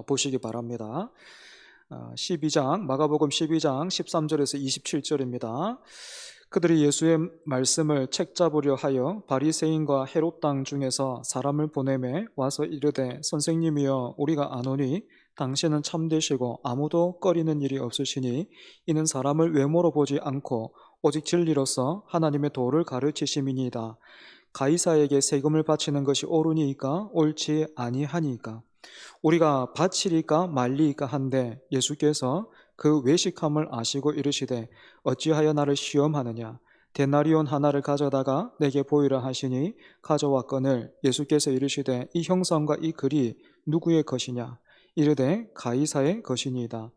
보시기 바랍니다. 12장, 마가복음 12장 13절에서 27절입니다. 그들이 예수의 말씀을 책잡으려 하여 바리새인과 헤롯 땅 중에서 사람을 보내매 와서 이르되 선생님이여 우리가 아노니 당신은 참되시고 아무도 꺼리는 일이 없으시니 이는 사람을 외모로 보지 않고 오직 진리로서 하나님의 도를 가르치심이니이다. 가이사에게 세금을 바치는 것이 옳으니까 옳지 아니하니까 우리가 바치리까 말리이까 한데 예수께서 그 외식함을 아시고 이르시되 어찌하여 나를 시험하느냐 데나리온 하나를 가져다가 내게 보이라 하시니 가져왔거늘 예수께서 이르시되 이 형상과 이 글이 누구의 것이냐 이르되 가이사의 것이니이다.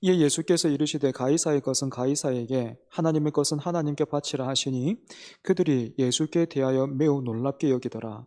이에 예수께서 이르시되 가이사의 것은 가이사에게 하나님의 것은 하나님께 바치라 하시니 그들이 예수께 대하여 매우 놀랍게 여기더라.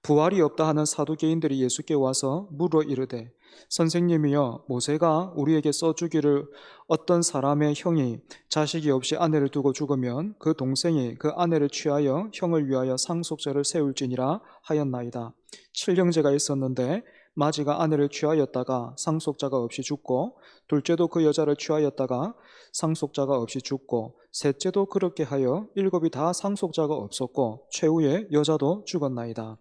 부활이 없다 하는 사두개인들이 예수께 와서 물어 이르되 선생님이여 모세가 우리에게 써주기를 어떤 사람의 형이 자식이 없이 아내를 두고 죽으면 그 동생이 그 아내를 취하여 형을 위하여 상속자를 세울지니라 하였나이다. 칠형제가 있었는데 마지가 아내를 취하였다가 상속자가 없이 죽고 둘째도 그 여자를 취하였다가 상속자가 없이 죽고 셋째도 그렇게 하여 일곱이 다 상속자가 없었고 최후의 여자도 죽었나이다.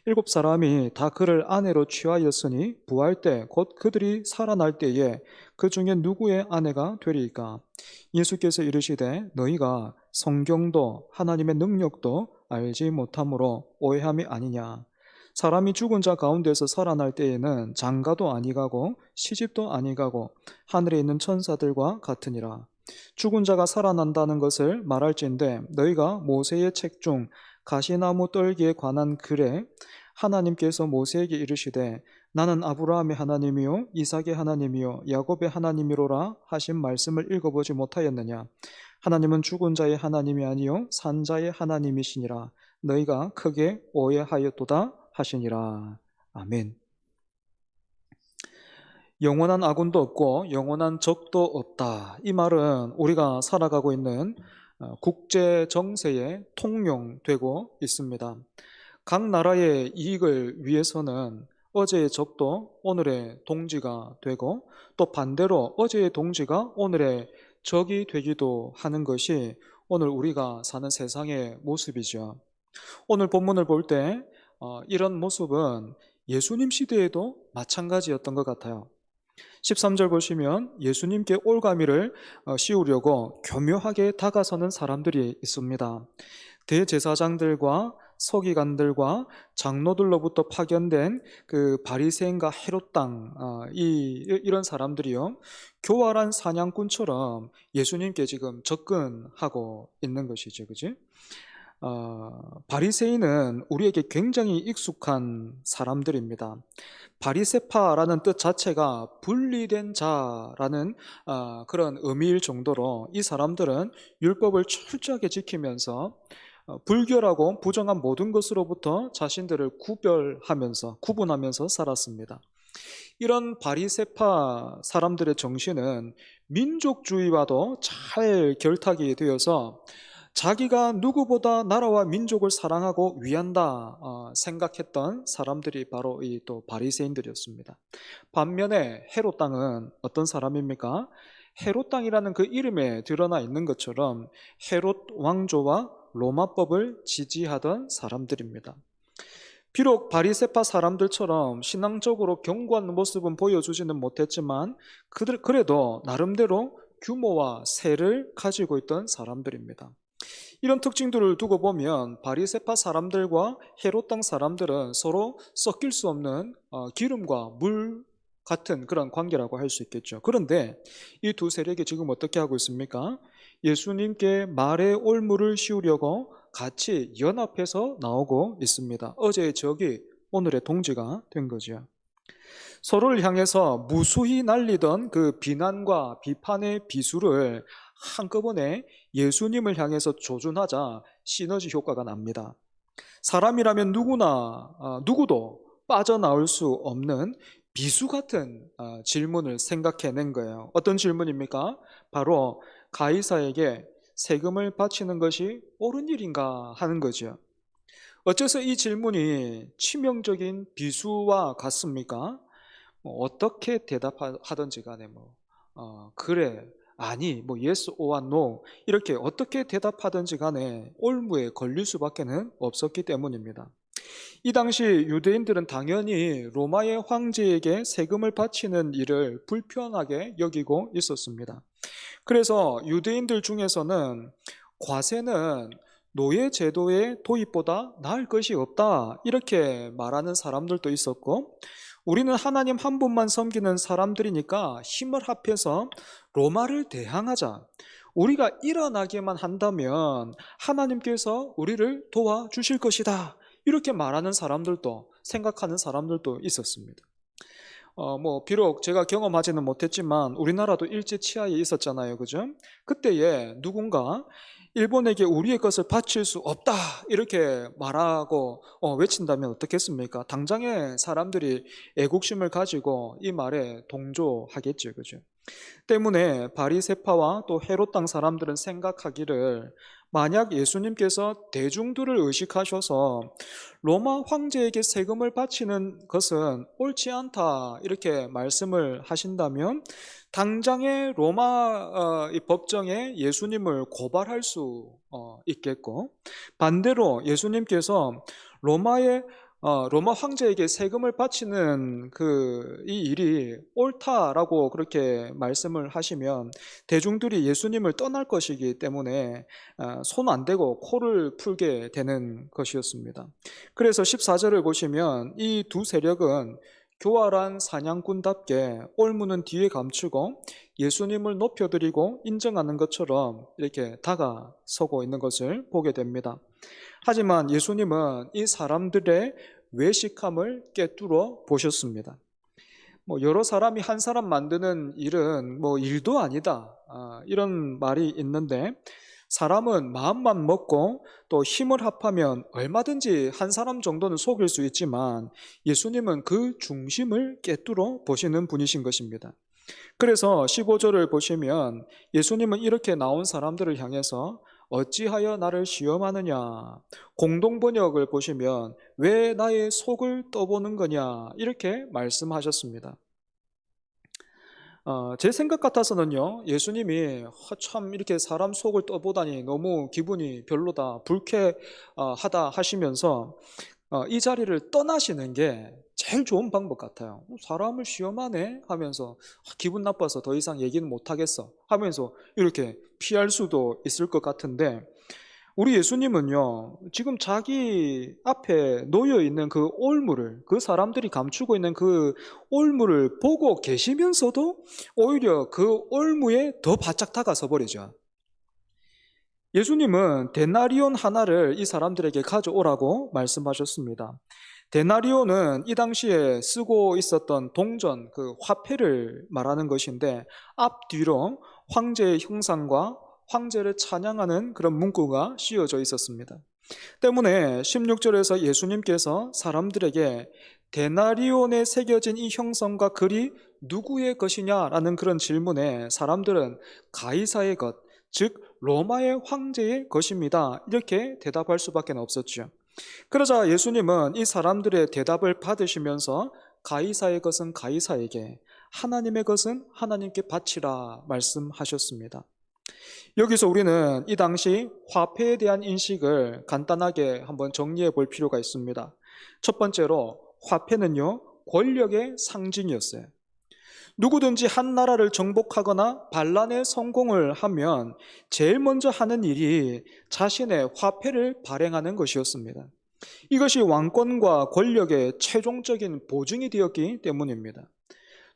일곱 사람이 다 그를 아내로 취하였으니 부활 때 곧 그들이 살아날 때에 그 중에 누구의 아내가 되리이까? 예수께서 이르시되 너희가 성경도 하나님의 능력도 알지 못함으로 오해함이 아니냐. 사람이 죽은 자 가운데서 살아날 때에는 장가도 아니가고 시집도 아니가고 하늘에 있는 천사들과 같으니라. 죽은 자가 살아난다는 것을 말할진대 너희가 모세의 책 중 가시나무 떨기에 관한 글에 하나님께서 모세에게 이르시되 나는 아브라함의 하나님이요 이삭의 하나님이요 야곱의 하나님이로라 하신 말씀을 읽어보지 못하였느냐. 하나님은 죽은 자의 하나님이 아니요 산 자의 하나님이시니라. 너희가 크게 오해하였도다 하시니라. 아멘. 영원한 아군도 없고 영원한 적도 없다. 이 말은 우리가 살아가고 있는 국제 정세에 통용되고 있습니다. 각 나라의 이익을 위해서는 어제의 적도 오늘의 동지가 되고 또 반대로 어제의 동지가 오늘의 적이 되기도 하는 것이 오늘 우리가 사는 세상의 모습이죠. 오늘 본문을 볼 때 이런 모습은 예수님 시대에도 마찬가지였던 것 같아요. 13절 보시면 예수님께 올가미를 씌우려고 교묘하게 다가서는 사람들이 있습니다. 대제사장들과 서기관들과 장로들로부터 파견된 그 바리새인과 헤롯 땅 이런 사람들이요 교활한 사냥꾼처럼 예수님께 지금 접근하고 있는 것이죠, 그지? 바리새인은 우리에게 굉장히 익숙한 사람들입니다. 바리세파라는 뜻 자체가 분리된 자라는 그런 의미일 정도로 이 사람들은 율법을 철저하게 지키면서 불결하고 부정한 모든 것으로부터 자신들을 구분하면서 살았습니다. 이런 바리세파 사람들의 정신은 민족주의와도 잘 결탁이 되어서 자기가 누구보다 나라와 민족을 사랑하고 위한다 생각했던 사람들이 바로 이 또 바리새인들이었습니다. 반면에 헤롯 땅은 어떤 사람입니까? 헤롯 땅이라는 그 이름에 드러나 있는 것처럼 헤롯 왕조와 로마법을 지지하던 사람들입니다. 비록 바리새파 사람들처럼 신앙적으로 견고한 모습은 보여주지는 못했지만 그래도 나름대로 규모와 세를 가지고 있던 사람들입니다. 이런 특징들을 두고 보면 바리새파 사람들과 헤롯 땅 사람들은 서로 섞일 수 없는 기름과 물 같은 그런 관계라고 할 수 있겠죠. 그런데 이 두 세력이 지금 어떻게 하고 있습니까? 예수님께 말의 올무를 씌우려고 같이 연합해서 나오고 있습니다. 어제의 적이 오늘의 동지가 된 거죠. 서로를 향해서 무수히 날리던 그 비난과 비판의 비수를 한꺼번에 예수님을 향해서 조준하자 시너지 효과가 납니다. 사람이라면 누구도 빠져나올 수 없는 비수 같은 질문을 생각해낸 거예요. 어떤 질문입니까? 바로 가이사에게 세금을 바치는 것이 옳은 일인가 하는 거죠. 어째서 이 질문이 치명적인 비수와 같습니까? 어떻게 대답하든지 간에 그래, 아니, yes or no 이렇게 어떻게 대답하든지 간에 올무에 걸릴 수밖에는 없었기 때문입니다. 이 당시 유대인들은 당연히 로마의 황제에게 세금을 바치는 일을 불편하게 여기고 있었습니다. 그래서 유대인들 중에서는 과세는 노예 제도의 도입보다 나을 것이 없다 이렇게 말하는 사람들도 있었고, 우리는 하나님 한 분만 섬기는 사람들이니까 힘을 합해서 로마를 대항하자, 우리가 일어나게만 한다면 하나님께서 우리를 도와주실 것이다 이렇게 말하는 사람들도, 생각하는 사람들도 있었습니다. 비록 제가 경험하지는 못했지만 우리나라도 일제 치하에 있었잖아요. 그죠? 그때에 누군가 일본에게 우리의 것을 바칠 수 없다 이렇게 말하고 외친다면 어떻겠습니까? 당장에 사람들이 애국심을 가지고 이 말에 동조하겠죠. 그죠? 때문에 바리새파와 또 헤롯 땅 사람들은 생각하기를, 만약 예수님께서 대중들을 의식하셔서 로마 황제에게 세금을 바치는 것은 옳지 않다 이렇게 말씀을 하신다면 당장의 로마 이 법정에 예수님을 고발할 수 있겠고, 반대로 예수님께서 로마 황제에게 세금을 바치는 이 일이 옳다라고 그렇게 말씀을 하시면 대중들이 예수님을 떠날 것이기 때문에 손 안 대고 코를 풀게 되는 것이었습니다. 그래서 14절을 보시면 이 두 세력은 교활한 사냥꾼답게 올무는 뒤에 감추고 예수님을 높여드리고 인정하는 것처럼 이렇게 다가서고 있는 것을 보게 됩니다. 하지만 예수님은 이 사람들의 외식함을 꿰뚫어 보셨습니다. 여러 사람이 한 사람 만드는 일은 일도 아니다, 이런 말이 있는데, 사람은 마음만 먹고 또 힘을 합하면 얼마든지 한 사람 정도는 속일 수 있지만 예수님은 그 중심을 꿰뚫어 보시는 분이신 것입니다. 그래서 15절을 보시면 예수님은 이렇게 나온 사람들을 향해서 어찌하여 나를 시험하느냐, 공동번역을 보시면 왜 나의 속을 떠보는 거냐 이렇게 말씀하셨습니다. 제 생각 같아서는요, 예수님이 참 이렇게 사람 속을 떠보다니 너무 기분이 별로다, 불쾌하다 하시면서 이 자리를 떠나시는 게 제일 좋은 방법 같아요. 사람을 시험하네 하면서 기분 나빠서 더 이상 얘기는 못하겠어 하면서 이렇게 피할 수도 있을 것 같은데, 우리 예수님은요, 지금 자기 앞에 놓여 있는 그 올무를, 그 사람들이 감추고 있는 그 올무를 보고 계시면서도 오히려 그 올무에 더 바짝 다가서 버리죠. 예수님은 데나리온 하나를 이 사람들에게 가져오라고 말씀하셨습니다. 데나리온은 이 당시에 쓰고 있었던 동전, 그 화폐를 말하는 것인데, 앞뒤로 황제의 형상과 황제를 찬양하는 그런 문구가 씌워져 있었습니다. 때문에 16절에서 예수님께서 사람들에게 데나리온에 새겨진 이 형상과 글이 누구의 것이냐라는 그런 질문에 사람들은 가이사의 것, 즉 로마의 황제의 것입니다 이렇게 대답할 수밖에 없었죠. 그러자 예수님은 이 사람들의 대답을 받으시면서 가이사의 것은 가이사에게, 하나님의 것은 하나님께 바치라 말씀하셨습니다. 여기서 우리는 이 당시 화폐에 대한 인식을 간단하게 한번 정리해 볼 필요가 있습니다. 첫 번째로 화폐는요, 권력의 상징이었어요. 누구든지 한 나라를 정복하거나 반란에 성공을 하면 제일 먼저 하는 일이 자신의 화폐를 발행하는 것이었습니다. 이것이 왕권과 권력의 최종적인 보증이 되었기 때문입니다.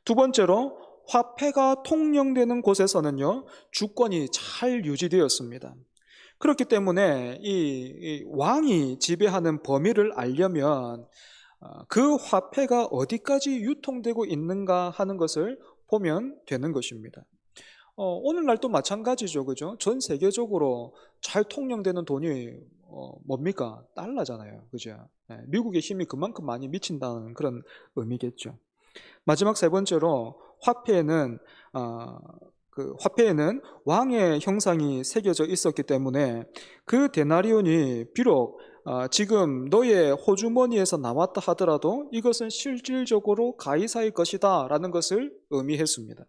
두 번째로 화폐가 통용되는 곳에서는요, 주권이 잘 유지되었습니다. 그렇기 때문에 이 왕이 지배하는 범위를 알려면 그 화폐가 어디까지 유통되고 있는가 하는 것을 보면 되는 것입니다. 오늘날도 마찬가지죠. 그죠? 전 세계적으로 잘 통용되는 돈이 뭡니까? 달러잖아요. 그죠? 미국의 힘이 그만큼 많이 미친다는 그런 의미겠죠. 마지막 세 번째로 화폐에는 왕의 형상이 새겨져 있었기 때문에 그 데나리온이 비록 지금 너의 호주머니에서 나왔다 하더라도 이것은 실질적으로 가이사의 것이다 라는 것을 의미했습니다.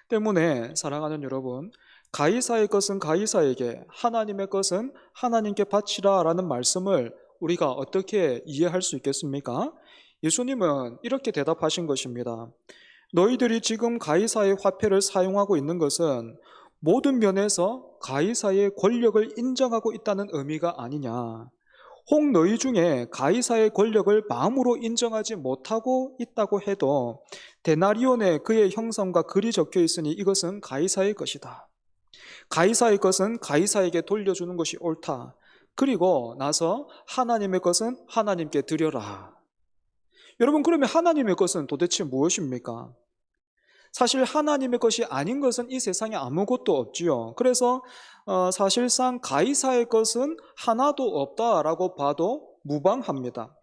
때문에 사랑하는 여러분, 가이사의 것은 가이사에게, 하나님의 것은 하나님께 바치라 라는 말씀을 우리가 어떻게 이해할 수 있겠습니까? 예수님은 이렇게 대답하신 것입니다. 너희들이 지금 가이사의 화폐를 사용하고 있는 것은 모든 면에서 가이사의 권력을 인정하고 있다는 의미가 아니냐. 혹 너희 중에 가이사의 권력을 마음으로 인정하지 못하고 있다고 해도 데나리온에 그의 형상과 글이 적혀 있으니 이것은 가이사의 것이다. 가이사의 것은 가이사에게 돌려주는 것이 옳다. 그리고 나서 하나님의 것은 하나님께 드려라. 여러분, 그러면 하나님의 것은 도대체 무엇입니까? 사실 하나님의 것이 아닌 것은 이 세상에 아무것도 없지요. 그래서 사실상 가이사의 것은 하나도 없다라고 봐도 무방합니다.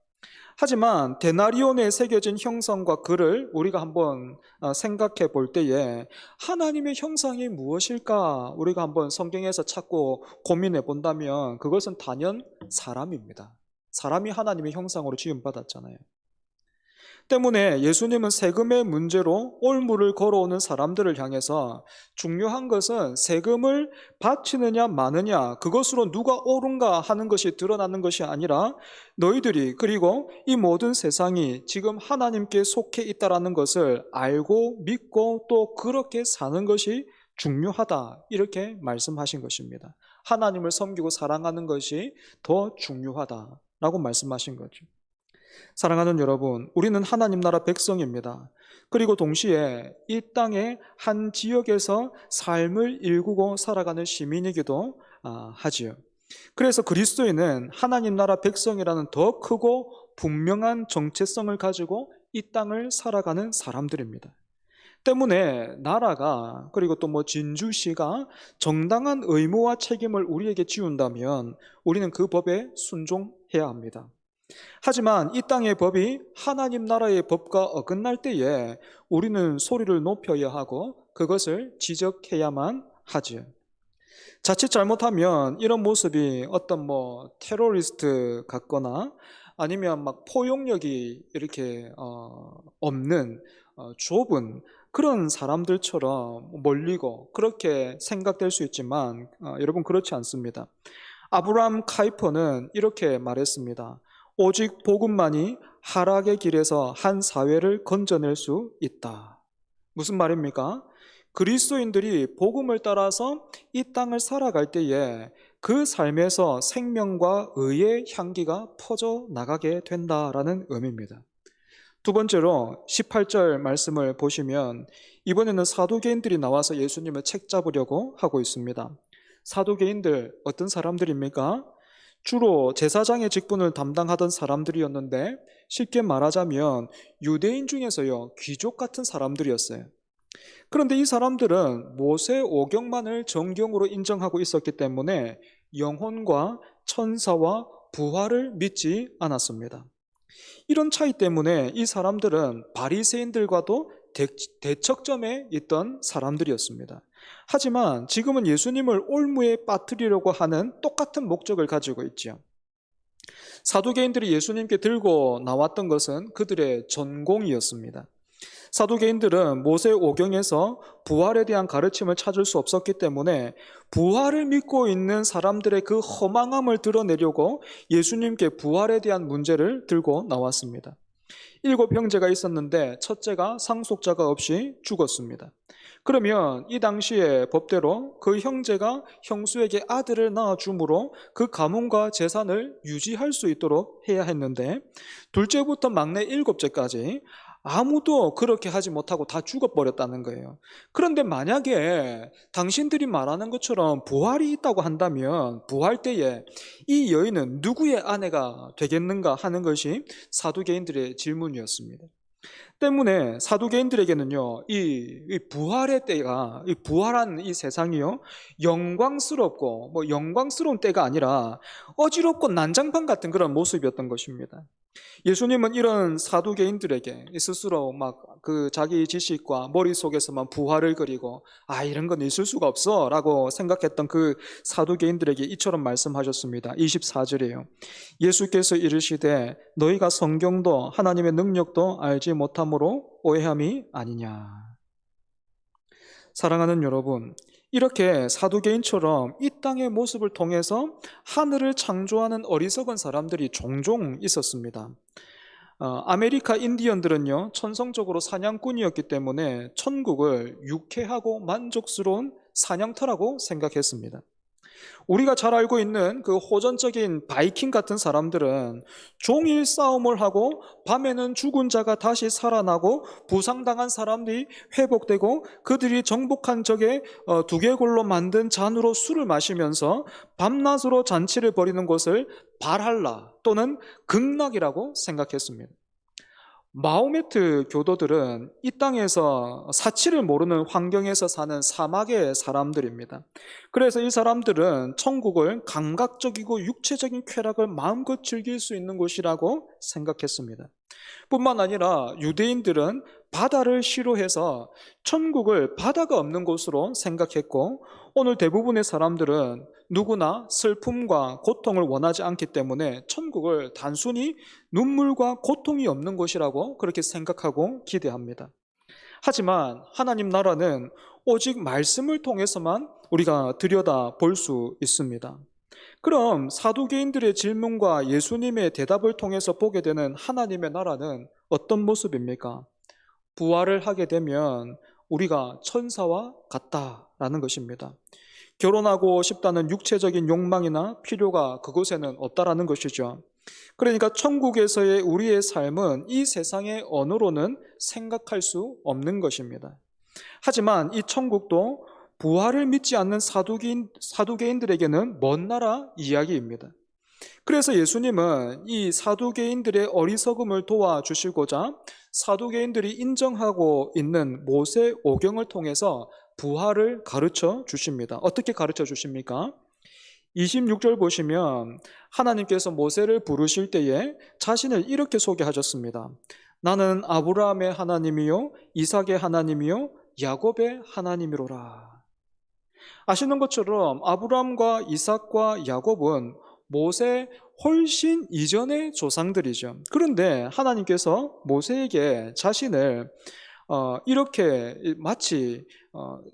하지만 데나리온에 새겨진 형상과 글을 우리가 한번 생각해 볼 때에 하나님의 형상이 무엇일까 우리가 한번 성경에서 찾고 고민해 본다면 그것은 단연 사람입니다. 사람이 하나님의 형상으로 지음받았잖아요. 때문에 예수님은 세금의 문제로 올무를 걸어오는 사람들을 향해서 중요한 것은 세금을 바치느냐 마느냐, 그것으로 누가 옳은가 하는 것이 드러나는 것이 아니라 너희들이, 그리고 이 모든 세상이 지금 하나님께 속해 있다라는 것을 알고 믿고 또 그렇게 사는 것이 중요하다, 이렇게 말씀하신 것입니다. 하나님을 섬기고 사랑하는 것이 더 중요하다라고 말씀하신 거죠. 사랑하는 여러분, 우리는 하나님 나라 백성입니다. 그리고 동시에 이 땅의 한 지역에서 삶을 일구고 살아가는 시민이기도 하지요. 그래서 그리스도인은 하나님 나라 백성이라는 더 크고 분명한 정체성을 가지고 이 땅을 살아가는 사람들입니다. 때문에 나라가, 그리고 또 진주시가 정당한 의무와 책임을 우리에게 지운다면 우리는 그 법에 순종해야 합니다. 하지만 이 땅의 법이 하나님 나라의 법과 어긋날 때에 우리는 소리를 높여야 하고 그것을 지적해야만 하지요. 자칫 잘못하면 이런 모습이 어떤 테러리스트 같거나 아니면 포용력이 이렇게 없는 좁은 그런 사람들처럼 몰리고 그렇게 생각될 수 있지만 여러분, 그렇지 않습니다. 아브라함 카이퍼는 이렇게 말했습니다. 오직 복음만이 하락의 길에서 한 사회를 건져낼 수 있다. 무슨 말입니까? 그리스도인들이 복음을 따라서 이 땅을 살아갈 때에 그 삶에서 생명과 의의 향기가 퍼져 나가게 된다라는 의미입니다. 두 번째로 18절 말씀을 보시면 이번에는 사두개인들이 나와서 예수님을 책잡으려고 하고 있습니다. 사두개인들 어떤 사람들입니까? 주로 제사장의 직분을 담당하던 사람들이었는데 쉽게 말하자면 유대인 중에서요 귀족 같은 사람들이었어요. 그런데 이 사람들은 모세 오경만을 정경으로 인정하고 있었기 때문에 영혼과 천사와 부활을 믿지 않았습니다. 이런 차이 때문에 이 사람들은 바리새인들과도 대척점에 있던 사람들이었습니다. 하지만 지금은 예수님을 올무에 빠뜨리려고 하는 똑같은 목적을 가지고 있죠. 사두개인들이 예수님께 들고 나왔던 것은 그들의 전공이었습니다. 사두개인들은 모세 오경에서 부활에 대한 가르침을 찾을 수 없었기 때문에 부활을 믿고 있는 사람들의 그 허망함을 드러내려고 예수님께 부활에 대한 문제를 들고 나왔습니다. 7 형제가 있었는데 첫째가 상속자가 없이 죽었습니다. 그러면 이 당시의 법대로 그 형제가 형수에게 아들을 낳아줌으로 그 가문과 재산을 유지할 수 있도록 해야 했는데 둘째부터 막내 7째까지 아무도 그렇게 하지 못하고 다 죽어버렸다는 거예요. 그런데 만약에 당신들이 말하는 것처럼 부활이 있다고 한다면 부활 때에 이 여인은 누구의 아내가 되겠는가 하는 것이 사두개인들의 질문이었습니다. 때문에 사두개인들에게는요, 이 부활의 때가, 이 부활한 이 세상이요, 영광스럽고 영광스러운 때가 아니라 어지럽고 난장판 같은 그런 모습이었던 것입니다. 예수님은 이런 사두개인들에게 스스로 막 그 자기 지식과 머릿속에서만 부활을 그리고 이런 건 있을 수가 없어 라고 생각했던 그 사두개인들에게 이처럼 말씀하셨습니다. 24절이에요. 예수께서 이르시되 너희가 성경도 하나님의 능력도 알지 못함으로 오해함이 아니냐. 사랑하는 여러분, 이렇게 사두개인처럼 이 땅의 모습을 통해서 하늘을 창조하는 어리석은 사람들이 종종 있었습니다. 아메리카 인디언들은요, 천성적으로 사냥꾼이었기 때문에 천국을 유쾌하고 만족스러운 사냥터라고 생각했습니다. 우리가 잘 알고 있는 그 호전적인 바이킹 같은 사람들은 종일 싸움을 하고 밤에는 죽은 자가 다시 살아나고 부상당한 사람들이 회복되고 그들이 정복한 적에 두개골로 만든 잔으로 술을 마시면서 밤낮으로 잔치를 벌이는 것을 발할라 또는 극락이라고 생각했습니다. 마호메트 교도들은 이 땅에서 사치를 모르는 환경에서 사는 사막의 사람들입니다. 그래서 이 사람들은 천국을 감각적이고 육체적인 쾌락을 마음껏 즐길 수 있는 곳이라고 생각했습니다. 뿐만 아니라 유대인들은 바다를 싫어해서 천국을 바다가 없는 곳으로 생각했고, 오늘 대부분의 사람들은 누구나 슬픔과 고통을 원하지 않기 때문에 천국을 단순히 눈물과 고통이 없는 곳이라고 그렇게 생각하고 기대합니다. 하지만 하나님 나라는 오직 말씀을 통해서만 우리가 들여다 볼 수 있습니다. 그럼 사두개인들의 질문과 예수님의 대답을 통해서 보게 되는 하나님의 나라는 어떤 모습입니까? 부활을 하게 되면 우리가 천사와 같다라는 것입니다. 결혼하고 싶다는 육체적인 욕망이나 필요가 그곳에는 없다라는 것이죠. 그러니까 천국에서의 우리의 삶은 이 세상의 언어로는 생각할 수 없는 것입니다. 하지만 이 천국도 부활을 믿지 않는 사두개인들에게는 먼 나라 이야기입니다. 그래서 예수님은 이 사두개인들의 어리석음을 도와주시고자 사두개인들이 인정하고 있는 모세 오경을 통해서 부활을 가르쳐 주십니다. 어떻게 가르쳐 주십니까? 26절 보시면 하나님께서 모세를 부르실 때에 자신을 이렇게 소개하셨습니다. 나는 아브라함의 하나님이요 이삭의 하나님이요 야곱의 하나님이로라. 아시는 것처럼 아브라함과 이삭과 야곱은 모세 훨씬 이전의 조상들이죠. 그런데 하나님께서 모세에게 자신을 이렇게 마치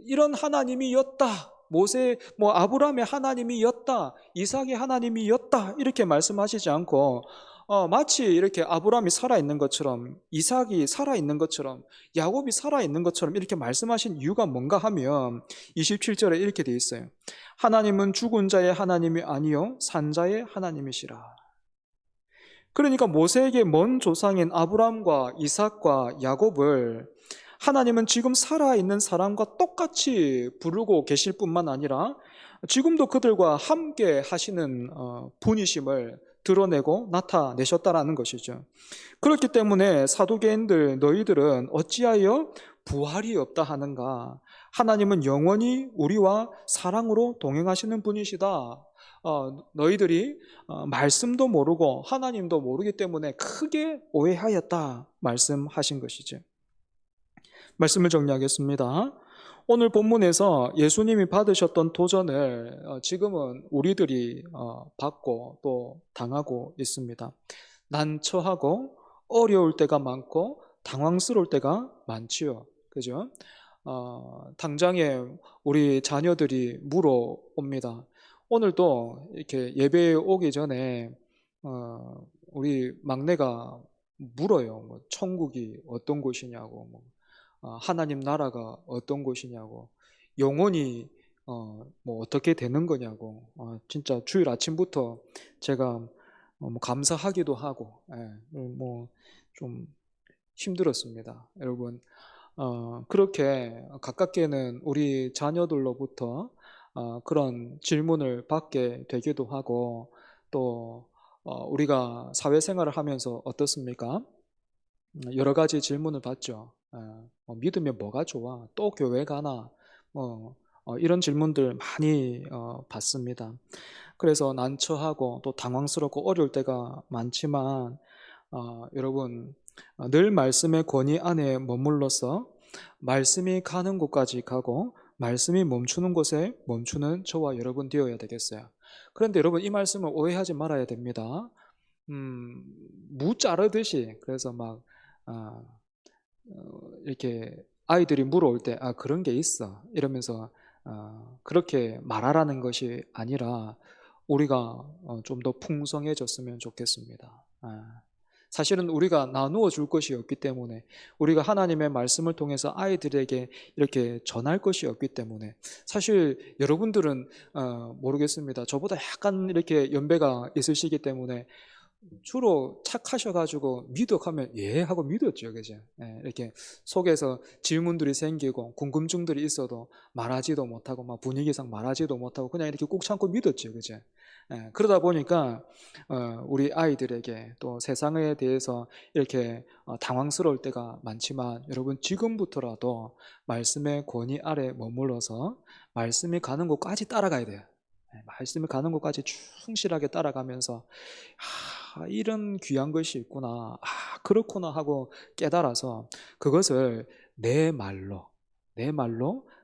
이런 하나님이었다. 모세 아브라함의 하나님이었다. 이삭의 하나님이었다. 이렇게 말씀하시지 않고 마치 이렇게 아브라함이 살아있는 것처럼 이삭이 살아있는 것처럼 야곱이 살아있는 것처럼 이렇게 말씀하신 이유가 뭔가 하면 27절에 이렇게 돼 있어요. 하나님은 죽은 자의 하나님이 아니요 산자의 하나님이시라. 그러니까 모세에게 먼 조상인 아브라함과 이삭과 야곱을 하나님은 지금 살아있는 사람과 똑같이 부르고 계실 뿐만 아니라 지금도 그들과 함께 하시는 분이심을 드러내고 나타내셨다라는 것이죠. 그렇기 때문에 사두개인들 너희들은 어찌하여 부활이 없다 하는가? 하나님은 영원히 우리와 사랑으로 동행하시는 분이시다. 너희들이 말씀도 모르고 하나님도 모르기 때문에 크게 오해하였다 말씀하신 것이죠. 말씀을 정리하겠습니다. 오늘 본문에서 예수님이 받으셨던 도전을 지금은 우리들이 받고 또 당하고 있습니다. 난처하고 어려울 때가 많고 당황스러울 때가 많지요. 그죠? 당장에 우리 자녀들이 물어옵니다. 오늘도 이렇게 예배에 오기 전에 우리 막내가 물어요. 뭐 천국이 어떤 곳이냐고, 하나님 나라가 어떤 곳이냐고, 영혼이 뭐 어떻게 되는 거냐고. 진짜 주일 아침부터 제가 뭐 감사하기도 하고, 뭐 좀 힘들었습니다. 여러분, 그렇게 가깝게는 우리 자녀들로부터 그런 질문을 받게 되기도 하고, 또 우리가 사회생활을 하면서 어떻습니까? 여러 가지 질문을 받죠. 믿으면 뭐가 좋아? 또 교회 가나? 이런 질문들 많이 받습니다. 그래서 난처하고 또 당황스럽고 어려울 때가 많지만 여러분 늘 말씀의 권위 안에 머물러서 말씀이 가는 곳까지 가고 말씀이 멈추는 곳에 멈추는 저와 여러분 되어야 되겠어요. 그런데 여러분 이 말씀을 오해하지 말아야 됩니다. 무 자르듯이 그래서 막 아, 이렇게 아이들이 물어올 때 그런 게 있어 이러면서 그렇게 말하라는 것이 아니라 우리가 좀 더 풍성해졌으면 좋겠습니다. 사실은 우리가 나누어 줄 것이 없기 때문에 우리가 하나님의 말씀을 통해서 아이들에게 이렇게 전할 것이 없기 때문에 사실 여러분들은 모르겠습니다. 저보다 약간 이렇게 연배가 있으시기 때문에 주로 착하셔가지고 믿어가면 예 하고 믿었죠, 그죠? 예, 이렇게 속에서 질문들이 생기고 궁금증들이 있어도 말하지도 못하고 막 분위기상 말하지도 못하고 그냥 이렇게 꾹 참고 믿었죠, 그죠? 예, 그러다 보니까 우리 아이들에게 또 세상에 대해서 이렇게 당황스러울 때가 많지만 여러분 지금부터라도 말씀의 권위 아래 머물러서 말씀이 가는 곳까지 따라가야 돼요. 예, 말씀이 가는 곳까지 충실하게 따라가면서 이런 귀한 것이 있구나. 그렇구나 하고 깨달아서 그것을 내 말로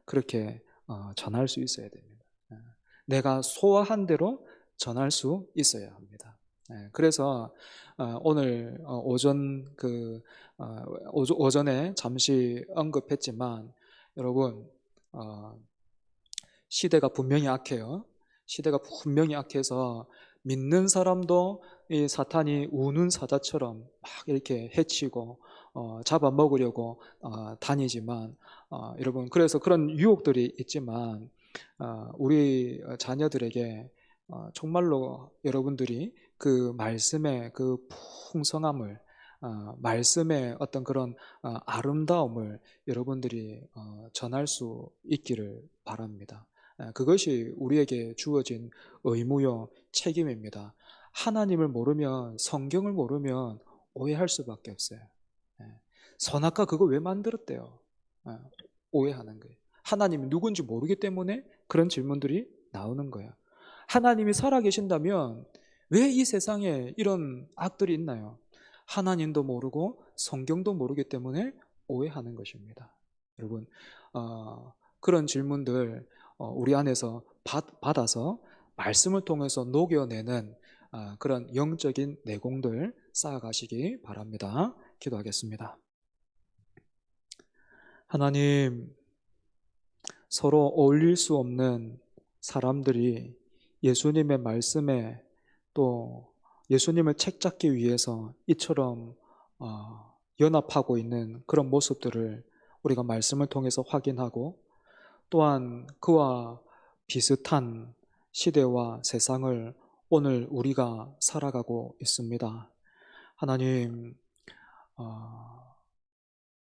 그렇게 전할 수 있어야 됩니다. 내가 소화한 대로 전할 수 있어야 합니다. 그래서 오늘 오전에 잠시 언급했지만 여러분 시대가 분명히 악해요. 시대가 분명히 악해서 믿는 사람도 이 사탄이 우는 사자처럼 막 이렇게 해치고 잡아먹으려고 다니지만 여러분 그래서 그런 유혹들이 있지만 우리 자녀들에게 정말로 여러분들이 그 말씀의 그 풍성함을 말씀의 어떤 그런 아름다움을 여러분들이 전할 수 있기를 바랍니다. 그것이 우리에게 주어진 의무요 책임입니다. 하나님을 모르면 성경을 모르면 오해할 수밖에 없어요. 예. 선악과 그거 왜 만들었대요? 오해하는 거예요. 하나님이 누군지 모르기 때문에 그런 질문들이 나오는 거예요. 하나님이 살아계신다면 왜 이 세상에 이런 악들이 있나요? 하나님도 모르고 성경도 모르기 때문에 오해하는 것입니다. 여러분 그런 질문들 우리 안에서 받아서 말씀을 통해서 녹여내는 그런 영적인 내공들 쌓아가시기 바랍니다. 기도하겠습니다. 하나님, 서로 어울릴 수 없는 사람들이 예수님의 말씀에 또 예수님을 책잡기 위해서 이처럼 연합하고 있는 그런 모습들을 우리가 말씀을 통해서 확인하고 또한 그와 비슷한 시대와 세상을 오늘 우리가 살아가고 있습니다. 하나님,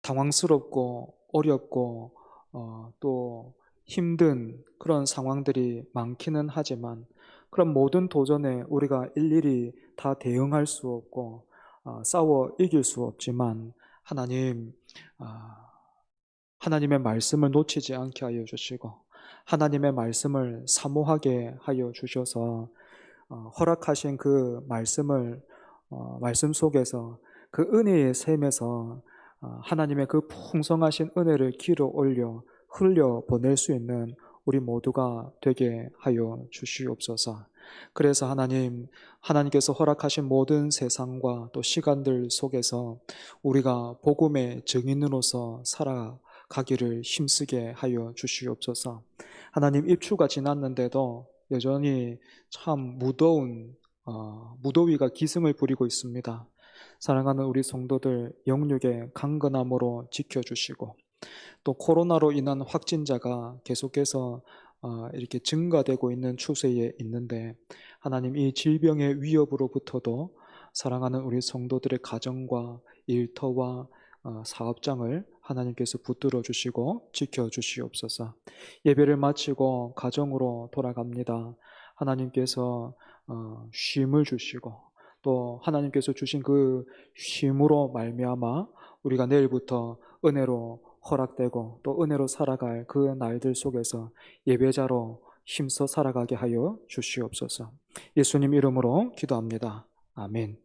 당황스럽고 어렵고 또 힘든 그런 상황들이 많기는 하지만 그런 모든 도전에 우리가 일일이 다 대응할 수 없고 싸워 이길 수 없지만 하나님, 하나님의 말씀을 놓치지 않게 하여 주시고 하나님의 말씀을 사모하게 하여 주셔서 허락하신 그 말씀을 말씀 속에서 그 은혜의 샘에서 하나님의 그 풍성하신 은혜를 길어 올려 흘려 보낼 수 있는 우리 모두가 되게 하여 주시옵소서. 그래서 하나님께서 허락하신 모든 세상과 또 시간들 속에서 우리가 복음의 증인으로서 살아가기를 힘쓰게 하여 주시옵소서. 하나님, 입추가 지났는데도 여전히 참 무더위가 기승을 부리고 있습니다. 사랑하는 우리 성도들 영육의 강건함으로 지켜주시고 또 코로나로 인한 확진자가 계속해서 이렇게 증가되고 있는 추세에 있는데 하나님, 이 질병의 위협으로부터도 사랑하는 우리 성도들의 가정과 일터와 사업장을 하나님께서 붙들어 주시고 지켜 주시옵소서. 예배를 마치고 가정으로 돌아갑니다. 하나님께서 쉼을 주시고 또 하나님께서 주신 그 쉼으로 말미암아 우리가 내일부터 은혜로 허락되고 또 은혜로 살아갈 그 날들 속에서 예배자로 힘써 살아가게 하여 주시옵소서. 예수님 이름으로 기도합니다. 아멘.